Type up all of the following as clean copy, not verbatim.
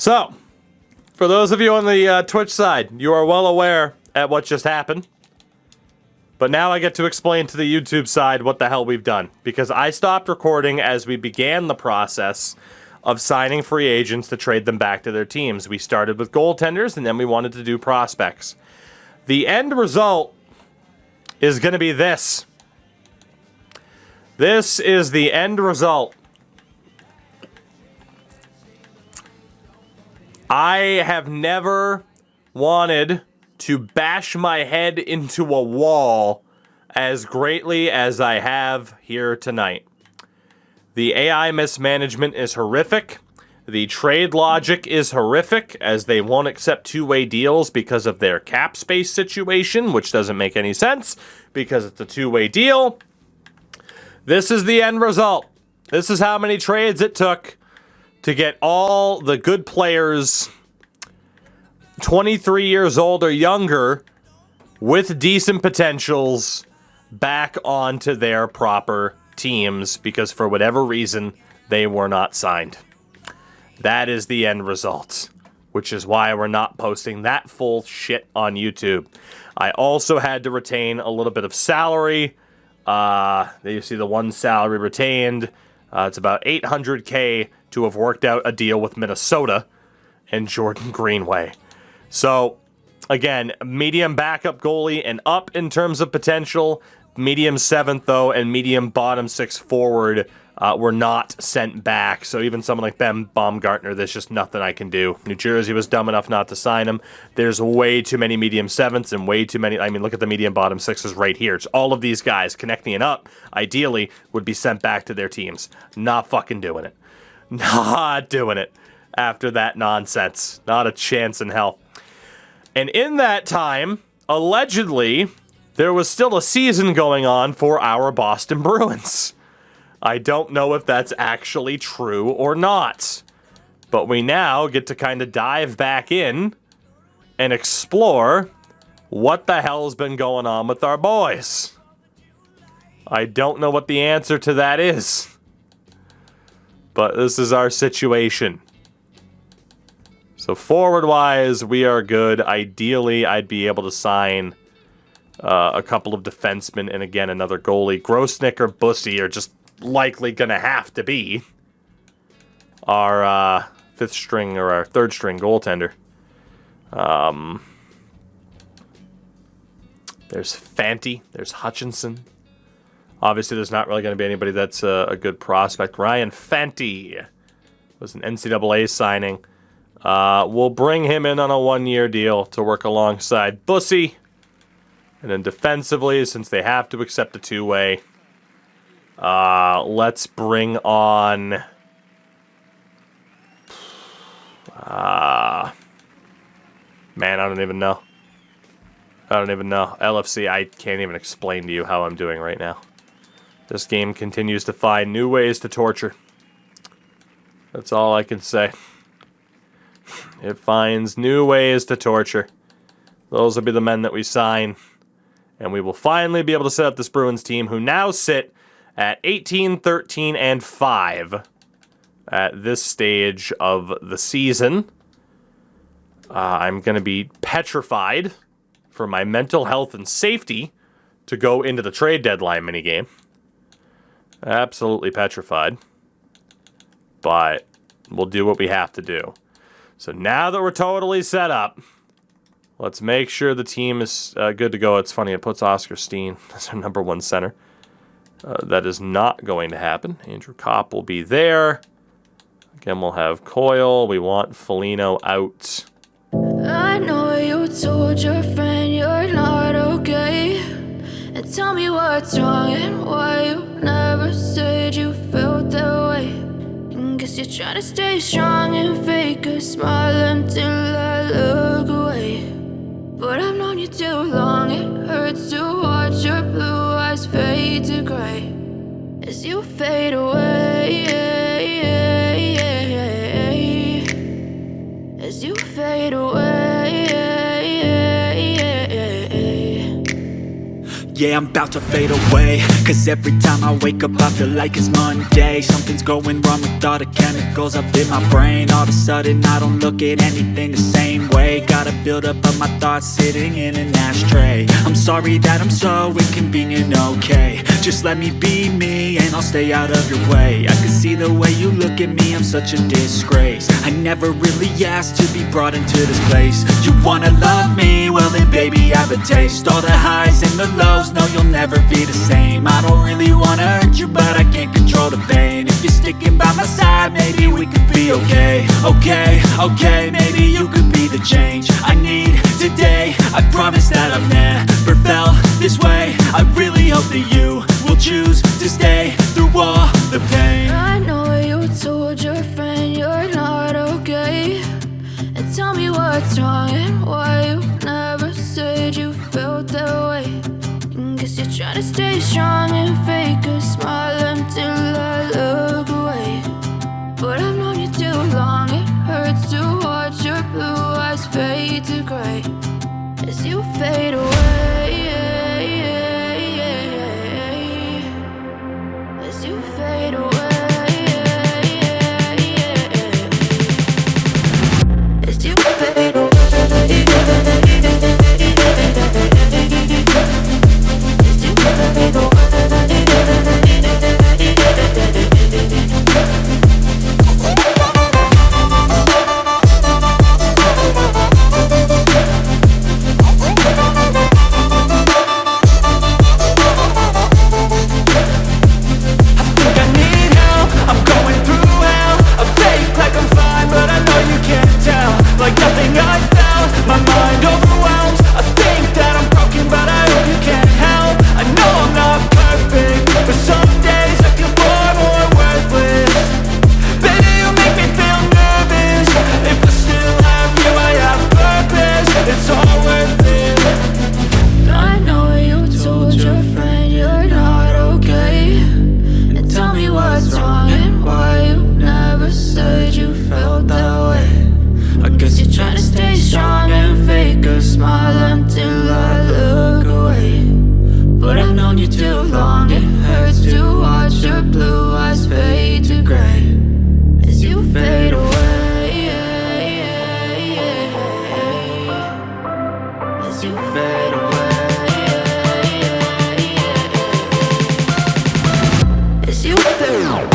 So, for those of you on the Twitch side, you are well aware at what just happened. But now I get to explain to the YouTube side what the hell we've done. Because I stopped recording as we began the process of signing free agents to trade them back to their teams. We started with goaltenders, and then we wanted to do prospects. The end result is going to be this. This is the end result. I have never wanted to bash my head into a wall as greatly as I have here tonight. The AI mismanagement is horrific. The trade logic is horrific, as they won't accept two-way deals because of their cap space situation, which doesn't make any sense because it's a two-way deal. This is the end result. This is how many trades it took to get all the good players 23 years old or younger with decent potentials back onto their proper teams because for whatever reason they were not signed. That is the end result, which is why we're not posting that full shit on YouTube. I also had to retain a little bit of salary. There you see the one salary retained. It's about $800K to have worked out a deal with Minnesota and Jordan Greenway. So, again, medium backup goalie and up in terms of potential. Medium seventh, though, and medium bottom six forward were not sent back. So even someone like Ben Baumgartner, there's just nothing I can do. New Jersey was dumb enough not to sign him. There's way too many medium sevenths and way too many... I mean, look at the medium bottom sixes right here. It's all of these guys connecting it up, ideally, would be sent back to their teams. Not fucking doing it. Not doing it after that nonsense. Not a chance in hell. And in that time, allegedly, there was still a season going on for our Boston Bruins. I don't know if that's actually true or not. But we now get to kind of dive back in and explore what the hell's been going on with our boys. I don't know what the answer to that is. But this is our situation. So forward-wise, we are good. Ideally, I'd be able to sign a couple of defensemen and, again, another goalie. Grosnick or Bussy are just likely going to have to be our fifth string or our third string goaltender. There's Fanti. There's Hutchinson. Obviously, there's not really going to be anybody that's a good prospect. Ryan Fanti was an NCAA signing. We'll bring him in on a one-year deal to work alongside Bussy. And then defensively, since they have to accept a two-way, let's bring on... man, I don't even know. LFC, I can't even explain to you how I'm doing right now. This game continues to find new ways to torture. That's all I can say. It finds new ways to torture. Those will be the men that we sign. And we will finally be able to set up this Bruins team, who now sit at 18, 13, and 5 at this stage of the season. I'm going to be petrified for my mental health and safety to go into the trade deadline minigame. Absolutely petrified. But we'll do what we have to do. So now that we're totally set up, let's make sure the team is good to go. It's funny, it puts Oscar Steen as our number one center. That is not going to happen. Andrew Kopp will be there. Again, we'll have Coyle. We want Foligno out. I know you told your friend you're not okay. And tell me what's wrong and why you never said you felt that way. And guess you're trying to stay strong and fake a smile until I look away. But I've known you too long, it hurts to watch your blue eyes fade to gray as you fade away, as you fade away. yeah, I'm about to fade away. Cause every time I wake up I feel like it's Monday. Something's going wrong with all the chemicals up in my brain. All of a sudden I don't look at anything the same way. Gotta build up of my thoughts sitting in an ashtray. I'm sorry that I'm so inconvenient, okay. Just let me be me and I'll stay out of your way. I can see the way you look at me, I'm such a disgrace. I never really asked to be brought into this place. You wanna love me? Well then baby, have a taste. All the highs and the lows, no you'll never be the same. I don't really wanna hurt you, but I can't control the pain. If you're sticking by my side, maybe we could be okay. Okay, maybe you could be the change I need today. I promise that I've never felt this way. I really hope that you will choose to stay through all the pain. I know you told your friend you're not okay, and tell me what's wrong and why you never said you felt that way. Guess you're trying to stay strong and fake a smile until I look away. But I've known you too long, it hurts to watch your blue eyes fade to gray as you fade away. As you fade away. As you fade away. Like nothing I felt, my mind overwhelmed. I think that I'm broken, but I hope you can't help. I know I'm not perfect, but some days I feel far more worthless. Baby, you make me feel nervous. If I still have you, I have purpose. It's all worth it. I know you told your friend you're not okay, and tell me what's wrong and why you never said you felt that way. I guess you're trying to stay strong and fake a smile until I look away. But I've known you too long, it hurts to watch your blue eyes fade to gray as you fade away. As you fade away. As you fade away.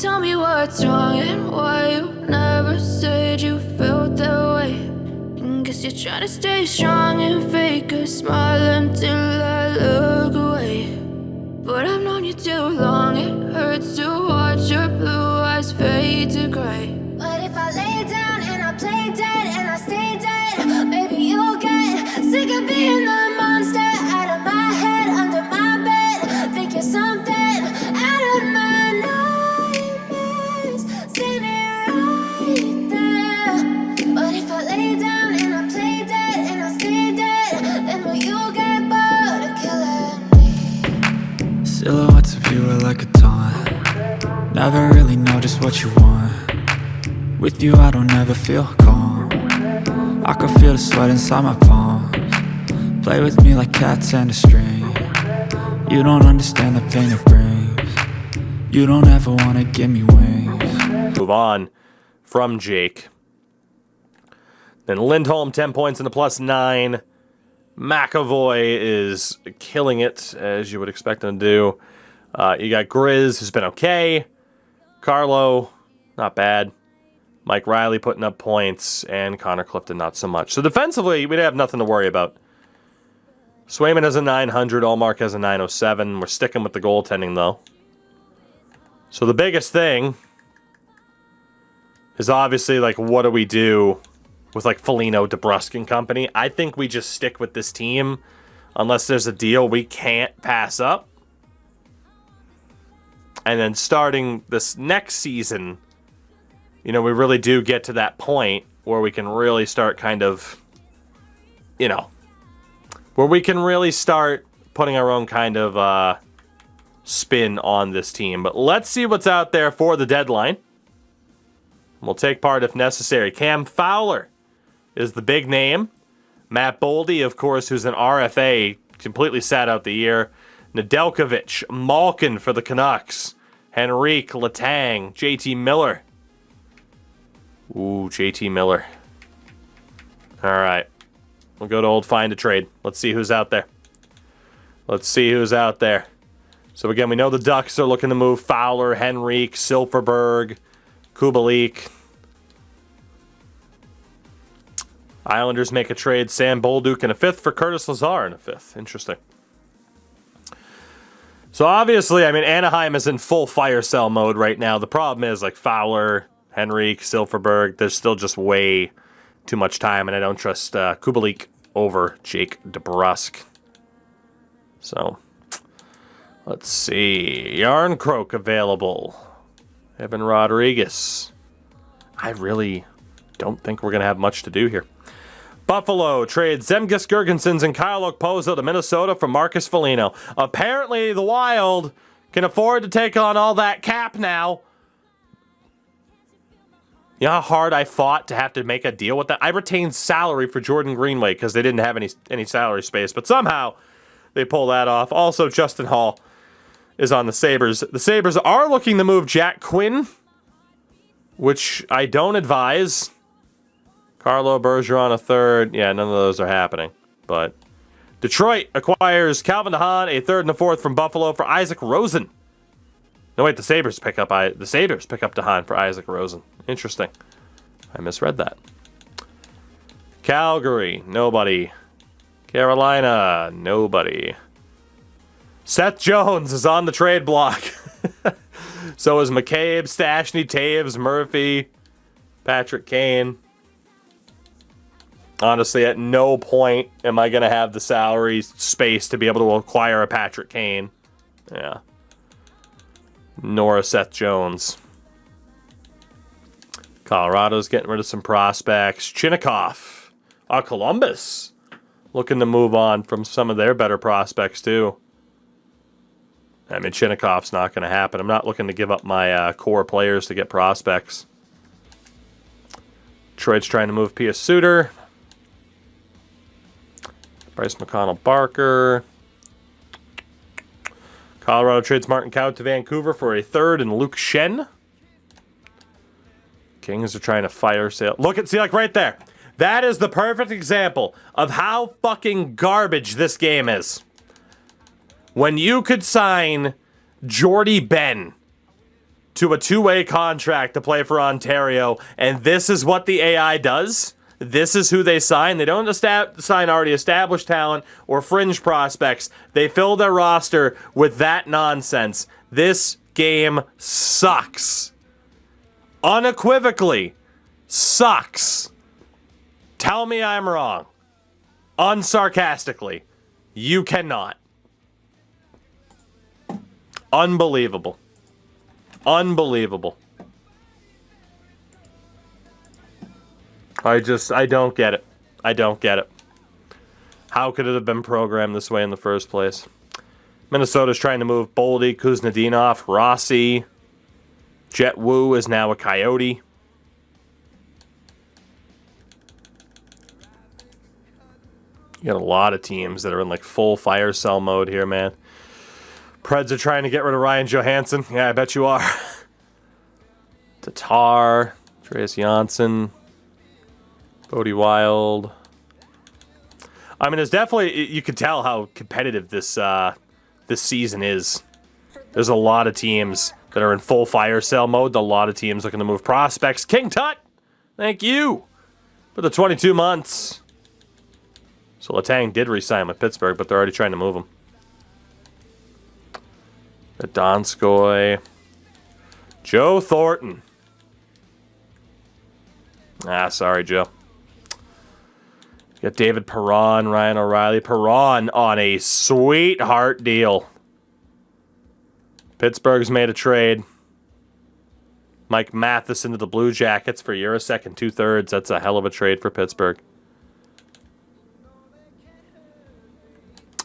Tell me what's wrong and why you never said you felt that way. Guess you're trying to stay strong and fake a smile until I look away. But I've known you too long, it hurts to watch your blue eyes fade to gray. But if I lay down and I play dead and I stay dead, maybe you'll get sick of being the monster out of my head, under my bed. Think you're something out of my nightmares. See me right there. But if I lay down and I play dead and I stay dead, then will you get bored of killing me? Silhouettes of you are like a taunt. Never really know just what you want. With you I don't ever feel calm. I can feel the sweat inside my palms. Play with me like cats and a string. You don't understand the pain it brings. You don't ever wanna give me wings. Move on from Jake. Then Lindholm, 10 points in the +9. McAvoy is killing it, as you would expect him to do. You got Grizz, who's been okay. Carlo, not bad. Mike Riley putting up points, and Connor Clifton not so much. So defensively, we'd have nothing to worry about. Swayman has a 900, Allmark has a 907. We're sticking with the goaltending, though. So the biggest thing is obviously, like, what do we do with, like, Foligno, DeBrusk, and company? I think we just stick with this team unless there's a deal we can't pass up. And then starting this next season, we really do get to that point where we can really start kind of, where we can really start putting our own kind of spin on this team. But let's see what's out there for the deadline. We'll take part if necessary. Cam Fowler is the big name. Matt Boldy, of course, who's an RFA, completely sat out the year. Nedeljkovic, Malkin for the Canucks. Henrique, Letang, JT Miller. Ooh, JT Miller. All right. We'll go to old Find a Trade. Let's see who's out there. So again, we know the Ducks are looking to move Fowler, Henrique, Silfverberg, Kubalik. Islanders make a trade. Sam Bolduc in a 5th for Curtis Lazar in a 5th. Interesting. So obviously, Anaheim is in full fire sale mode right now. The problem is, Fowler, Henrique, Silfverberg, there's still just way too much time, and I don't trust Kubalik over Jake DeBrusk. So, let's see. Yarncroke available. Evan Rodriguez. I really don't think we're going to have much to do here. Buffalo trades Zemgus Girgensons and Kyle Okposo to Minnesota for Marcus Foligno. Apparently, the Wild can afford to take on all that cap now. You know how hard I fought to have to make a deal with that? I retained salary for Jordan Greenway because they didn't have any salary space, but somehow they pull that off. Also, Justin Hall is on the Sabres. The Sabres are looking to move Jack Quinn, which I don't advise. Carlo Bergeron a 3rd. Yeah, none of those are happening. But Detroit acquires Calvin DeHaan, a 3rd and a 4th from Buffalo for Isaac Rosen. No, wait, the Sabres pick up DeHaan for Isaac Rosen. Interesting. I misread that. Calgary, nobody. Carolina, nobody. Seth Jones is on the trade block. So is McCabe, Stastny, Taves, Murphy, Patrick Kane. Honestly, at no point am I going to have the salary space to be able to acquire a Patrick Kane. Yeah. Nor a Seth Jones. Colorado's getting rid of some prospects. Chinnikov. Columbus. Looking to move on from some of their better prospects, too. Chinnikov's not going to happen. I'm not looking to give up my core players to get prospects. Detroit's trying to move Pia Suter. Bryce McConnell-Barker. Colorado trades Martin Kaut to Vancouver for a 3rd and Luke Shen. Kings are trying to fire sale. See, right there. That is the perfect example of how fucking garbage this game is. When you could sign Jordy Ben to a 2-way contract to play for Ontario, and this is what the AI does. This is who they sign. They don't sign already established talent or fringe prospects. They fill their roster with that nonsense. This game sucks. Unequivocally sucks. Tell me I'm wrong. Unsarcastically. You cannot. Unbelievable. Unbelievable. I don't get it. I don't get it. How could it have been programmed this way in the first place? Minnesota's trying to move Boldy, Kuznetsov, Rossi. Jet Wu is now a Coyote. You got a lot of teams that are in full fire sale mode here, man. Preds are trying to get rid of Ryan Johansson. Yeah, I bet you are. Tatar, Andreas Janssen, Bodie Wild. There's definitely, you can tell how competitive this season is. There's a lot of teams that are in full fire sale mode. A lot of teams looking to move prospects. King Tut, thank you for the 22 months. So Letang did re-sign with Pittsburgh, but they're already trying to move him. Donskoy. Joe Thornton. Sorry, Joe. You got David Perron, Ryan O'Reilly. Perron on a sweetheart deal. Pittsburgh's made a trade. Mike Matheson to the Blue Jackets for Jiricek and 2/3. That's a hell of a trade for Pittsburgh.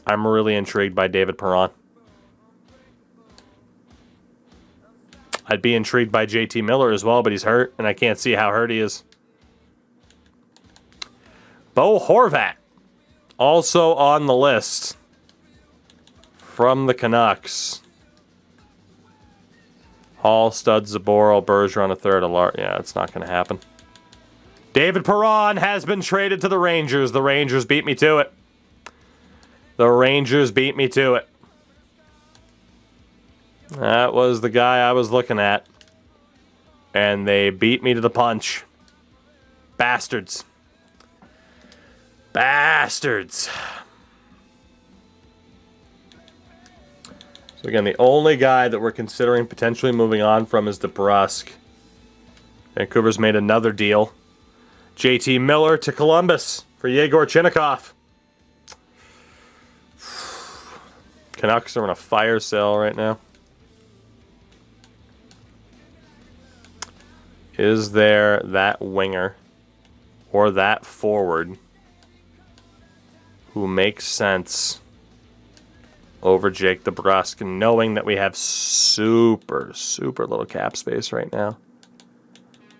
I'm really intrigued by David Perron. I'd be intrigued by JT Miller as well, but he's hurt, and I can't see how hurt he is. Bo Horvat, also on the list from the Canucks. Hall, Stud, Zaboral, Bergeron, a third. Yeah, it's not going to happen. David Perron has been traded to the Rangers. The Rangers beat me to it. The Rangers beat me to it. That was the guy I was looking at. And they beat me to the punch. Bastards. Bastards. So again, the only guy that we're considering potentially moving on from is DeBrusk. Vancouver's made another deal. JT Miller to Columbus for Yegor Chinnikov. Canucks are on a fire sale right now. Is there that winger or that forward who makes sense over Jake DeBrusk, knowing that we have super little cap space right now?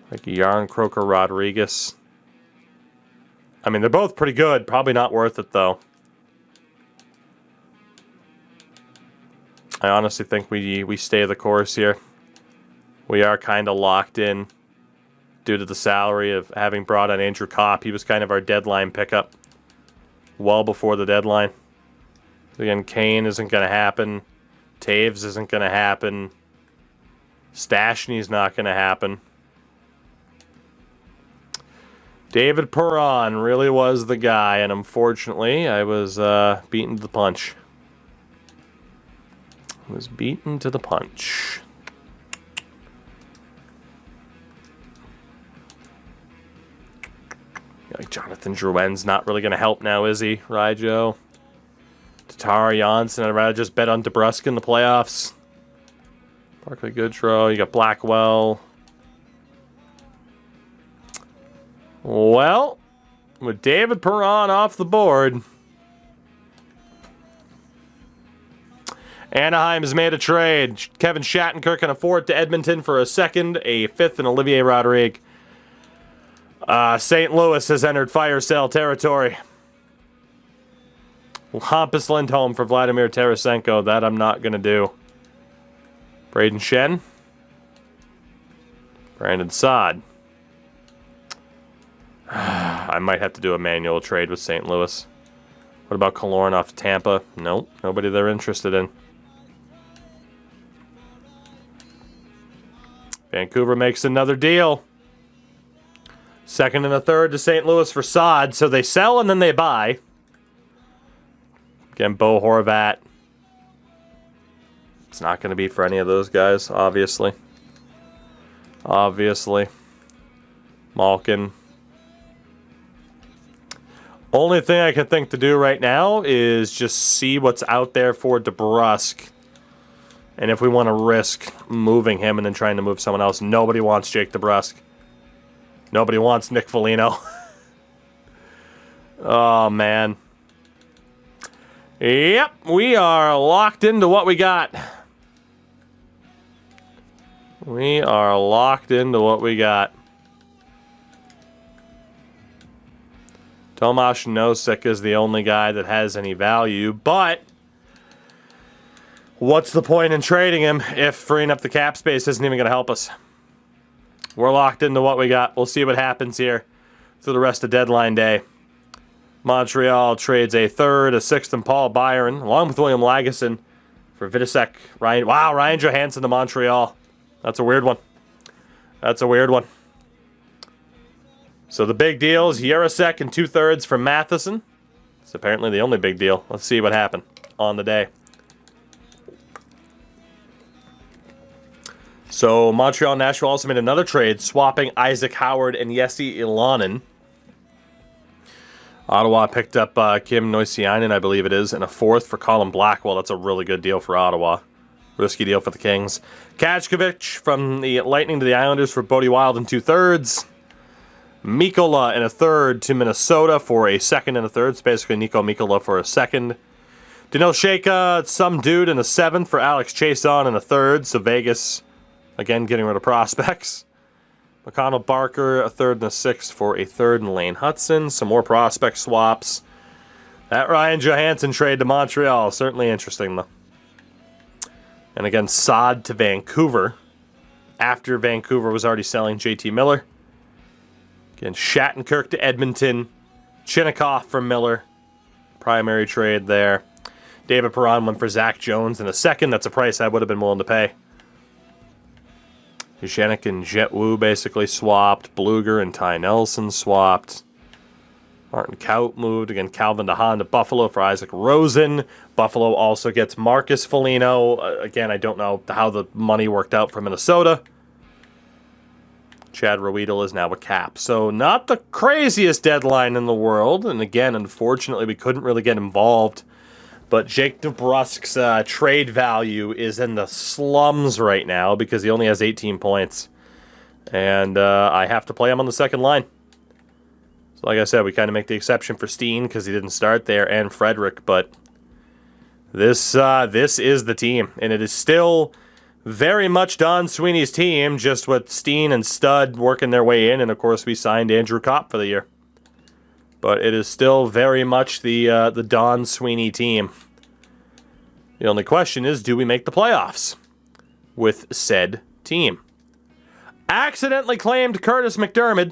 Like Yarn Croker Rodriguez. I mean, they're both pretty good. Probably not worth it, though. I honestly think we stay the course here. We are kind of locked in due to the salary of having brought on Andrew Kopp. He was kind of our deadline pickup well before the deadline. Again, Kane isn't going to happen. Taves isn't going to happen. Stashny's not going to happen. David Perron really was the guy, and unfortunately, I was beaten to the punch. Was beaten to the punch. Like Jonathan Drouin's not really going to help now, is he? Right, Joe? Tatar Janssen, I'd rather just bet on DeBrusk in the playoffs. Barclay Goodrow, you got Blackwell. Well, with David Perron off the board, Anaheim has made a trade. Kevin Shattenkirk can afford to Edmonton for a second, a fifth, and Olivier Rodrigue. St. Louis has entered fire sale territory. Hampus Lindholm for Vladimir Tarasenko. That I'm not going to do. Braden Shen. Brandon Saad. I might have to do a manual trade with St. Louis. What about Kaloran off Tampa? Nope. Nobody they're interested in. Vancouver makes another deal. Second and a third to St. Louis for Saad. So they sell and then they buy. Again, Bo Horvat. It's not going to be for any of those guys, obviously. Obviously. Malkin. Only thing I can think to do right now is just see what's out there for DeBrusk. And if we want to risk moving him and then trying to move someone else. Nobody wants Jake DeBrusk. Nobody wants Nick Foligno. Oh, man. Yep, we are locked into what we got. We are locked into what we got. Tomasz Nosek is the only guy that has any value, but what's the point in trading him if freeing up the cap space isn't even going to help us? We're locked into what we got. We'll see what happens here through the rest of deadline day. Montreal trades a third, a sixth, and Paul Byron, along with William Lagesson for Vidicek. Ryan Johansson to Montreal. That's a weird one. That's a weird one. So the big deal is Jiricek and 2/3 for Matheson. It's apparently the only big deal. Let's see what happened on the day. So Montreal and Nashville also made another trade, swapping Isaac Howard and Jesse Ilanen. Ottawa picked up Kim Noisiainen, I believe it is, and a fourth for Colin Blackwell. That's a really good deal for Ottawa. Risky deal for the Kings. Kachkovic from the Lightning to the Islanders for Bodie Wild in 2/3. Mikkola in a third to Minnesota for a second and a third. It's basically Nico Mikkola for a second. Daniil Sheka, some dude in a seventh for Alex Chason in a third. So Vegas, again, getting rid of prospects. McConnell Barker, a third and a sixth for a third, and Lane Hudson. Some more prospect swaps. That Ryan Johansson trade to Montreal, certainly interesting, though. And again, Saad to Vancouver, after Vancouver was already selling JT Miller. Again, Shattenkirk to Edmonton. Chinnikov from Miller. Primary trade there. David Perron went for Zach Jones in a second. That's a price I would have been willing to pay. Eugenic and Jet Wu basically swapped. Bluger and Ty Nelson swapped. Martin Kaut moved. Again, Calvin DeHaan to Buffalo for Isaac Rosen. Buffalo also gets Marcus Foligno. Again, I don't know how the money worked out for Minnesota. Chad Ruedel is now a Cap. So not the craziest deadline in the world. And again, unfortunately, we couldn't really get involved. But Jake DeBrusk's trade value is in the slums right now because he only has 18 points. And I have to play him on the second line. So like I said, we kind of make the exception for Steen because he didn't start there, and Frederick. But this is the team. And it is still very much Don Sweeney's team, just with Steen and Stud working their way in. And of course, we signed Andrew Kopp for the year. But it is still very much the Don Sweeney team. The only question is, do we make the playoffs with said team? Accidentally claimed Curtis McDermott.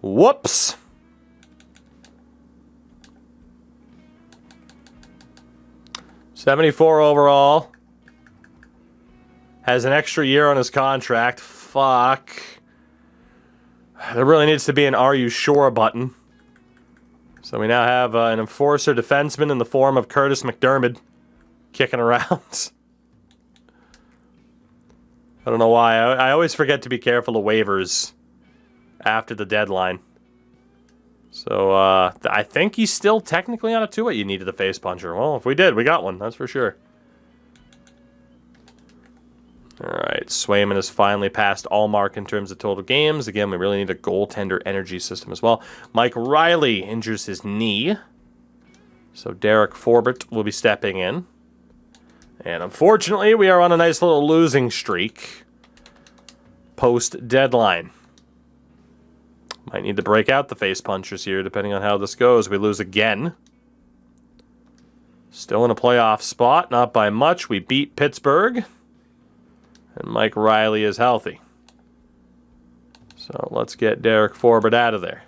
Whoops. $74 overall. Has an extra year on his contract. Fuck. There really needs to be an "Are you sure" button. So we now have an enforcer defenseman in the form of Curtis McDermott kicking around. I don't know why. I always forget to be careful of waivers after the deadline. So I think he's still technically on a 2-way. You needed a face puncher. Well, if we did, we got one. That's for sure. All right, Swayman has finally passed Allmark in terms of total games. Again, we really need a goaltender energy system as well. Mike Riley injures his knee. So Derek Forbert will be stepping in. And unfortunately, we are on a nice little losing streak post-deadline. Might need to break out the face punchers here, depending on how this goes. We lose again. Still in a playoff spot, not by much. We beat Pittsburgh. And Mike Riley is healthy. So let's get Derek Forbert out of there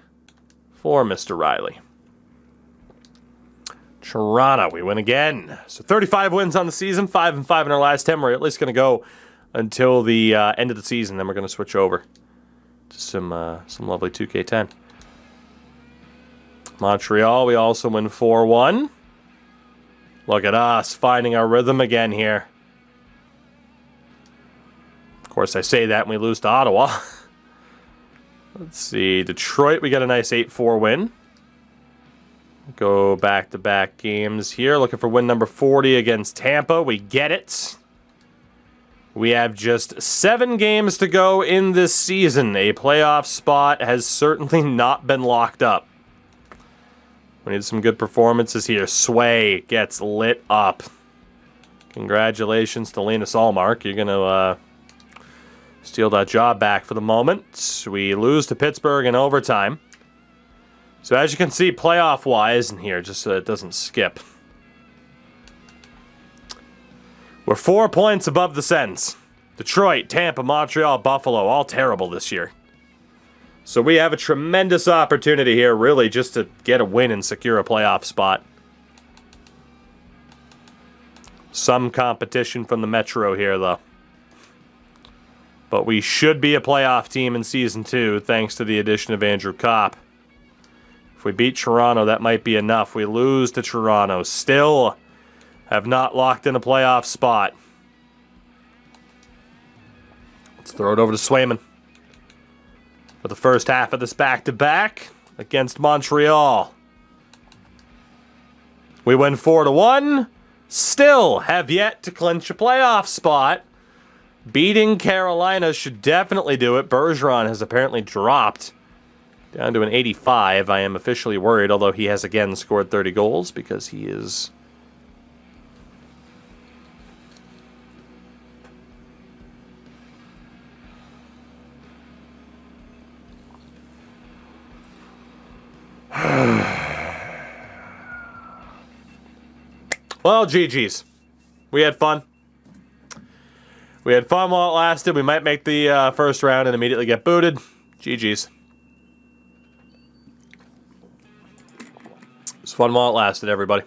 for Mr. Riley. Toronto, we win again. So 35 wins on the season, 5-5 in our last 10. We're at least going to go until the end of the season. Then we're going to switch over to some lovely 2K10. Montreal, we also win 4-1. Look at us finding our rhythm again here. Of course, I say that and we lose to Ottawa. Let's see. Detroit, we got a nice 8-4 win. Go back-to-back games here. Looking for win number 40 against Tampa. We get it. We have just 7 games to go in this season. A playoff spot has certainly not been locked up. We need some good performances here. Sway gets lit up. Congratulations to Linus Allmark. You're going to steal that job back for the moment. We lose to Pittsburgh in overtime. So as you can see, playoff-wise in here, just so it doesn't skip. We're 4 points above the Sens. Detroit, Tampa, Montreal, Buffalo, all terrible this year. So we have a tremendous opportunity here, really, just to get a win and secure a playoff spot. Some competition from the Metro here, though. But we should be a playoff team in Season 2, thanks to the addition of Andrew Kopp. If we beat Toronto, that might be enough. We lose to Toronto. Still have not locked in a playoff spot. Let's throw it over to Swayman for the first half of this back-to-back against Montreal. We win 4-1. still have yet to clinch a playoff spot. Beating Carolina should definitely do it. Bergeron has apparently dropped down to an 85. I am officially worried, although he has again scored 30 goals because he is... Well, GG's. We had fun. We had fun while it lasted. We might make the first round and immediately get booted. GG's. It was fun while it lasted, everybody.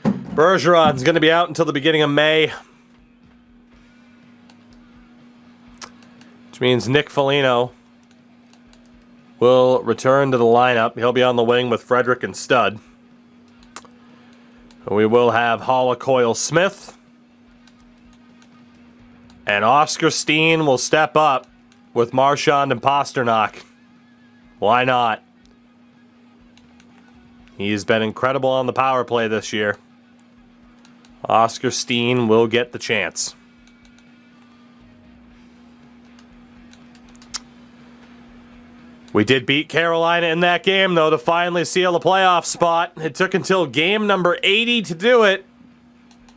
Bergeron's going to be out until the beginning of May. Which means Nick Foligno will return to the lineup. He'll be on the wing with Frederick and Stud. We will have Coyle Smith. And Oscar Steen will step up with Marchand and Pasternak. Why not? He's been incredible on the power play this year. Oscar Steen will get the chance. We did beat Carolina in that game, though, to finally seal a playoff spot. It took until game number 80 to do it,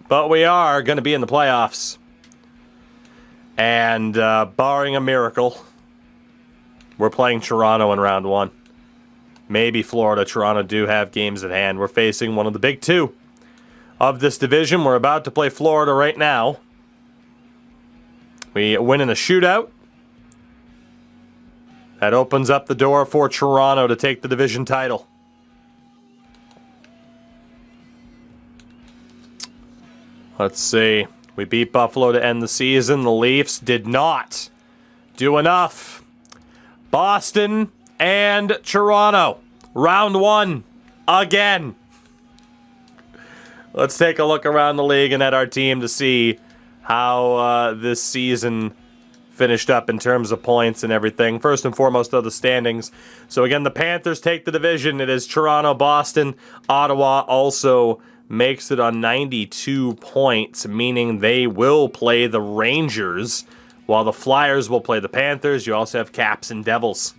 but we are going to be in the playoffs. And barring a miracle, we're playing Toronto in round one. Maybe Florida. Toronto do have games at hand. We're facing one of the big two of this division. We're about to play Florida right now. We win in a shootout. That opens up the door for Toronto to take the division title. Let's see. We beat Buffalo to end the season. The Leafs did not do enough. Boston and Toronto. Round one. Again. Let's take a look around the league and at our team to see how this season finished up in terms of points and everything. First and foremost, though, the standings. So again, the Panthers take the division. It is Toronto, Boston. Ottawa also makes it on 92 points, meaning they will play the Rangers, while the Flyers will play the Panthers. You also have Caps and Devils.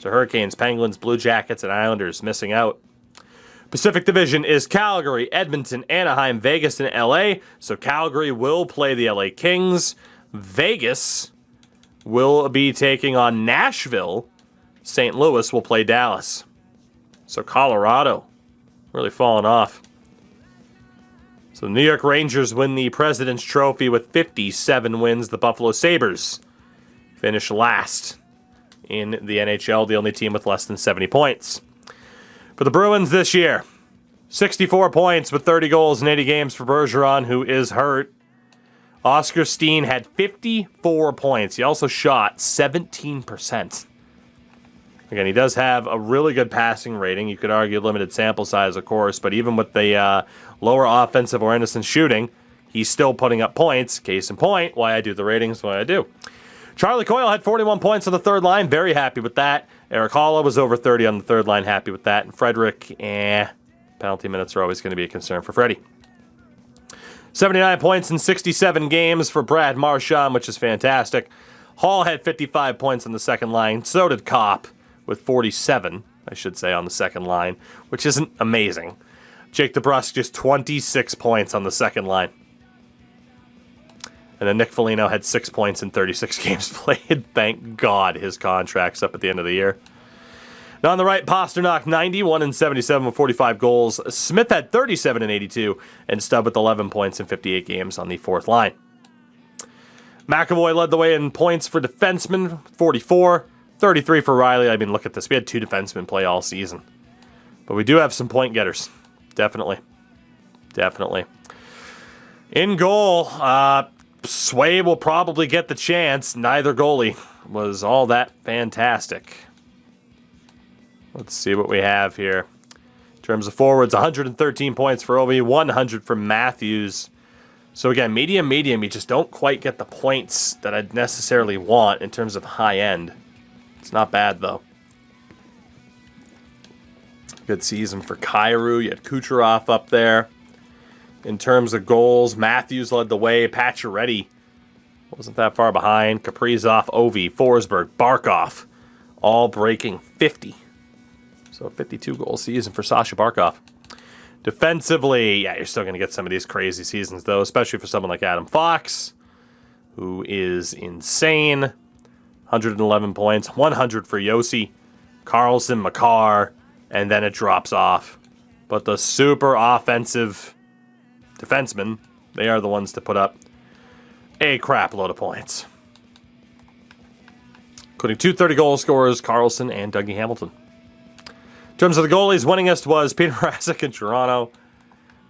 So Hurricanes, Penguins, Blue Jackets, and Islanders missing out. Pacific Division is Calgary, Edmonton, Anaheim, Vegas, and LA. So Calgary will play the LA Kings. Vegas will be taking on Nashville. St. Louis will play Dallas. So Colorado really falling off. So the New York Rangers win the President's Trophy with 57 wins. The Buffalo Sabres finish last in the NHL, the only team with less than 70 points. For the Bruins this year, 64 points with 30 goals in 80 games for Bergeron, who is hurt. Oscar Steen had 54 points. He also shot 17%. Again, he does have a really good passing rating. You could argue limited sample size, of course, but even with the lower offensive or innocent shooting, he's still putting up points. Case in point, why I do the ratings the way I do. Charlie Coyle had 41 points on the third line. Very happy with that. Eric Holla was over 30 on the third line. Happy with that. And Frederick, penalty minutes are always going to be a concern for Freddie. 79 points in 67 games for Brad Marchand, which is fantastic. Hall had 55 points on the second line. So did Kopp with 47, I should say, on the second line, which isn't amazing. Jake DeBrusk just 26 points on the second line. And then Nick Foligno had 6 points in 36 games played. Thank God his contract's up at the end of the year. Now on the right, Pasternak, 91 and 77 with 45 goals. Smith had 37 and 82, and Stubb with 11 points in 58 games on the fourth line. McAvoy led the way in points for defensemen, 44, 33 for Riley. I mean, look at this. We had 2 defensemen play all season. But we do have some point getters. Definitely. Definitely. In goal, Sway will probably get the chance. Neither goalie was all that fantastic. Let's see what we have here. In terms of forwards, 113 points for Ovi, 100 for Matthews. So again, medium, you just don't quite get the points that I'd necessarily want in terms of high end. It's not bad, though. Good season for Kyrou. You had Kucherov up there. In terms of goals, Matthews led the way. Pacioretty wasn't that far behind. Kaprizov, Ovi, Forsberg, Barkov, all breaking 50. So a 52-goal season for Sasha Barkov. Defensively, yeah, you're still going to get some of these crazy seasons, though, especially for someone like Adam Fox, who is insane. 111 points, 100 for Yossi, Carlson, Makar, and then it drops off. But the super offensive defensemen, they are the ones to put up a crap load of points. Including 2 30-goal scorers, Carlson and Dougie Hamilton. In terms of the goalies, winningest was Peter Mrazek in Toronto.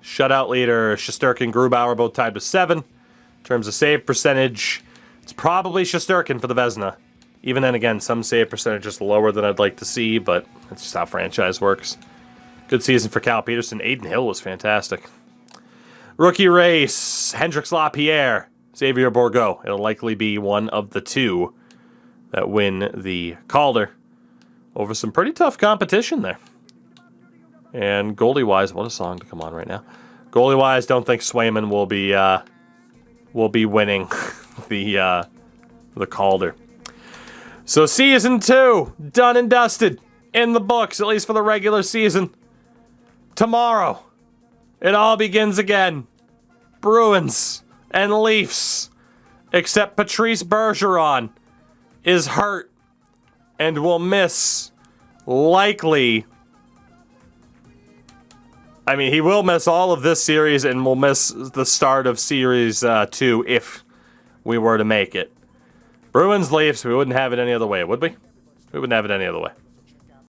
Shutout leader, Shesterkin, Grubauer, both tied with 7. In terms of save percentage, it's probably Shesterkin for the Vezina. Even then, again, some save percentage is lower than I'd like to see, but that's just how franchise works. Good season for Cal Peterson. Aiden Hill was fantastic. Rookie race, Hendrix Lapierre, Xavier Bourgault. It'll likely be one of the two that win the Calder over some pretty tough competition there. And goalie-wise, what a song to come on right now. Goalie-wise, don't think Swayman will be winning the Calder. So season 2, done and dusted, in the books, at least for the regular season. Tomorrow, it all begins again. Bruins and Leafs, except Patrice Bergeron is hurt and will miss likely. I mean, he will miss all of this series and will miss the start of series 2 if we were to make it. Bruins, Leafs, we wouldn't have it any other way, would we? We wouldn't have it any other way.